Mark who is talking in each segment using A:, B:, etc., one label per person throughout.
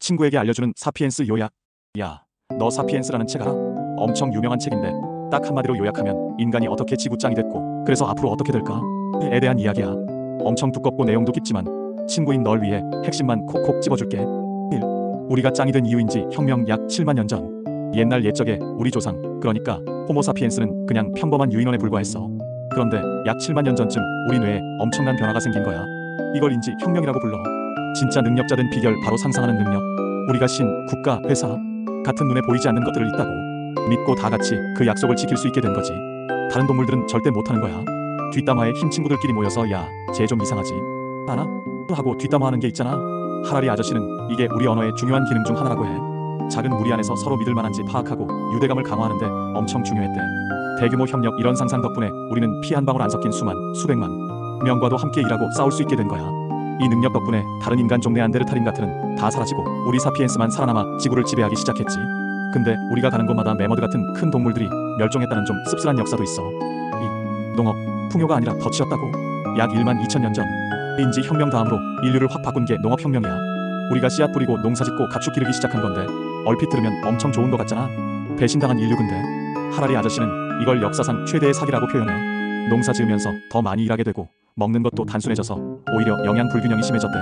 A: 친구에게 알려주는 사피엔스 요약. 야, 너 사피엔스라는 책 알아? 엄청 유명한 책인데 딱 한마디로 요약하면 인간이 어떻게 지구짱이 됐고 그래서 앞으로 어떻게 될까?에 대한 이야기야. 엄청 두껍고 내용도 깊지만 친구인 널 위해 핵심만 콕콕 집어줄게. 1. 우리가 짱이 된 이유인지 혁명 약 7만 년 전. 옛날 옛적에 우리 조상, 그러니까 호모사피엔스는 그냥 평범한 유인원에 불과했어. 그런데 약 7만 년 전쯤 우리 뇌에 엄청난 변화가 생긴 거야. 이걸 인지 혁명이라고 불러. 진짜 능력자 된 비결 바로 상상하는 능력. 우리가 신, 국가, 회사 같은 눈에 보이지 않는 것들을 있다고 믿고 다 같이 그 약속을 지킬 수 있게 된 거지. 다른 동물들은 절대 못하는 거야. 뒷담화에 힘 친구들끼리 모여서 야, 쟤 좀 이상하지 않아? 하고 뒷담화하는 게 있잖아. 하라리 아저씨는 이게 우리 언어의 중요한 기능 중 하나라고 해. 작은 무리 안에서 서로 믿을 만한지 파악하고 유대감을 강화하는데 엄청 중요했대. 대규모 협력 이런 상상 덕분에 우리는 피 한 방울 안 섞인 수만, 수백만 명과도 함께 일하고 싸울 수 있게 된 거야. 이 능력 덕분에 다른 인간 종 네안데르탈인 같은 다 사라지고 우리 사피엔스만 살아남아 지구를 지배하기 시작했지. 근데 우리가 가는 곳마다 매머드 같은 큰 동물들이 멸종했다는 좀 씁쓸한 역사도 있어. 이 농업, 풍요가 아니라 덫이었다고. 약 1만 2천 년 전 인지 혁명 다음으로 인류를 확 바꾼 게 농업혁명이야. 우리가 씨앗 뿌리고 농사 짓고 가축 기르기 시작한 건데 얼핏 들으면 엄청 좋은 것 같잖아. 배신당한 인류. 근데 하라리 아저씨는 이걸 역사상 최대의 사기라고 표현해. 농사 지으면서 더 많이 일하게 되고 먹는 것도 단순해져서 오히려 영양 불균형이 심해졌대.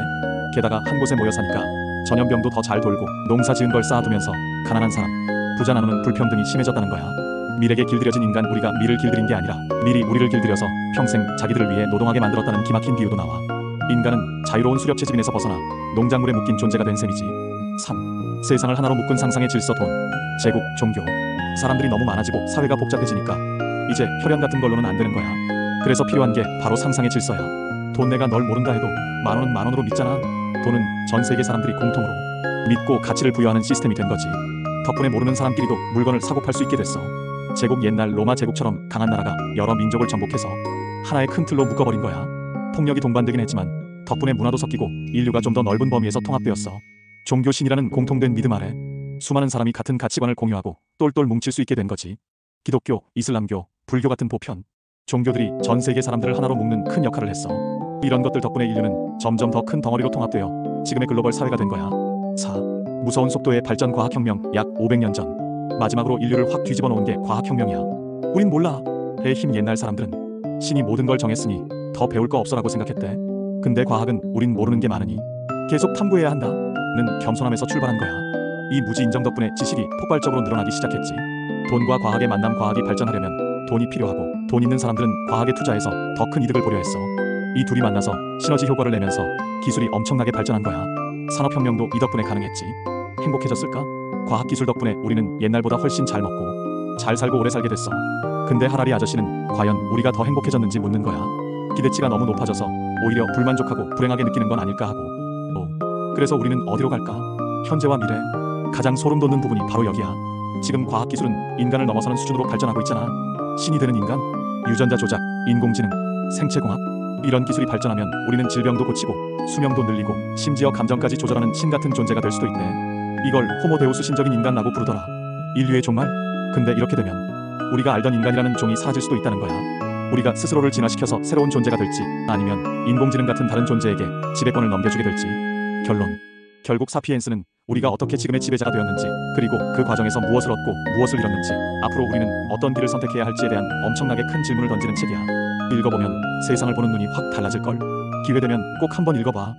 A: 게다가 한 곳에 모여 사니까 전염병도 더 잘 돌고 농사 지은 걸 쌓아두면서 가난한 사람, 부자 나누는 불평등이 심해졌다는 거야. 밀에게 길들여진 인간 우리가 밀을 길들인 게 아니라 밀이 우리를 길들여서 평생 자기들을 위해 노동하게 만들었다는 기막힌 비유도 나와. 인간은 자유로운 수렵 채집인에서 벗어나 농작물에 묶인 존재가 된 셈이지. 3. 세상을 하나로 묶은 상상의 질서. 돈, 제국, 종교. 사람들이 너무 많아지고 사회가 복잡해지니까 이제 혈연 같은 걸로는 안 되는 거야. 그래서 필요한 게 바로 상상의 질서야. 돈 내가 널 모른다 해도 만 원은 만 원으로 믿잖아. 돈은 전 세계 사람들이 공통으로 믿고 가치를 부여하는 시스템이 된 거지. 덕분에 모르는 사람끼리도 물건을 사고 팔 수 있게 됐어. 제국, 옛날 로마 제국처럼 강한 나라가 여러 민족을 정복해서 하나의 큰 틀로 묶어버린 거야. 폭력이 동반되긴 했지만 덕분에 문화도 섞이고 인류가 좀 더 넓은 범위에서 통합되었어. 종교신이라는 공통된 믿음 아래 수많은 사람이 같은 가치관을 공유하고 똘똘 뭉칠 수 있게 된 거지. 기독교, 이슬람교, 불교 같은 보편 종교들이 전 세계 사람들을 하나로 묶는 큰 역할을 했어. 이런 것들 덕분에 인류는 점점 더 큰 덩어리로 통합되어 지금의 글로벌 사회가 된 거야. 4. 무서운 속도의 발전. 과학혁명 약 500년 전 마지막으로 인류를 확 뒤집어 놓은 게 과학혁명이야. 우린 몰라. 의 힘. 옛날 사람들은 신이 모든 걸 정했으니 더 배울 거 없어라고 생각했대. 근데 과학은 우린 모르는 게 많으니 계속 탐구해야 한다는 겸손함에서 출발한 거야. 이 무지 인정 덕분에 지식이 폭발적으로 늘어나기 시작했지. 돈과 과학의 만남. 과학이 발전하려면 돈이 필요하고 돈 있는 사람들은 과학에 투자해서 더 큰 이득을 보려 했어. 이 둘이 만나서 시너지 효과를 내면서 기술이 엄청나게 발전한 거야. 산업혁명도 이 덕분에 가능했지. 행복해졌을까? 과학기술 덕분에 우리는 옛날보다 훨씬 잘 먹고 잘 살고 오래 살게 됐어. 근데 하라리 아저씨는 과연 우리가 더 행복해졌는지 묻는 거야. 기대치가 너무 높아져서 오히려 불만족하고 불행하게 느끼는 건 아닐까 하고. 그래서 우리는 어디로 갈까? 현재와 미래. 가장 소름 돋는 부분이 바로 여기야. 지금 과학기술은 인간을 넘어서는 수준으로 발전하고 있잖아. 신이 되는 인간, 유전자 조작, 인공지능, 생체공학. 이런 기술이 발전하면 우리는 질병도 고치고 수명도 늘리고 심지어 감정까지 조절하는 신 같은 존재가 될 수도 있대. 이걸 호모데우스, 신적인 인간이라고 부르더라. 인류의 종말? 근데 이렇게 되면 우리가 알던 인간이라는 종이 사라질 수도 있다는 거야. 우리가 스스로를 진화시켜서 새로운 존재가 될지 아니면 인공지능 같은 다른 존재에게 지배권을 넘겨주게 될지. 결론. 결국 사피엔스는 우리가 어떻게 지금의 지배자가 되었는지 그리고 그 과정에서 무엇을 얻고 무엇을 잃었는지 앞으로 우리는 어떤 길을 선택해야 할지에 대한 엄청나게 큰 질문을 던지는 책이야. 읽어보면 세상을 보는 눈이 확 달라질걸. 기회되면 꼭 한번 읽어봐.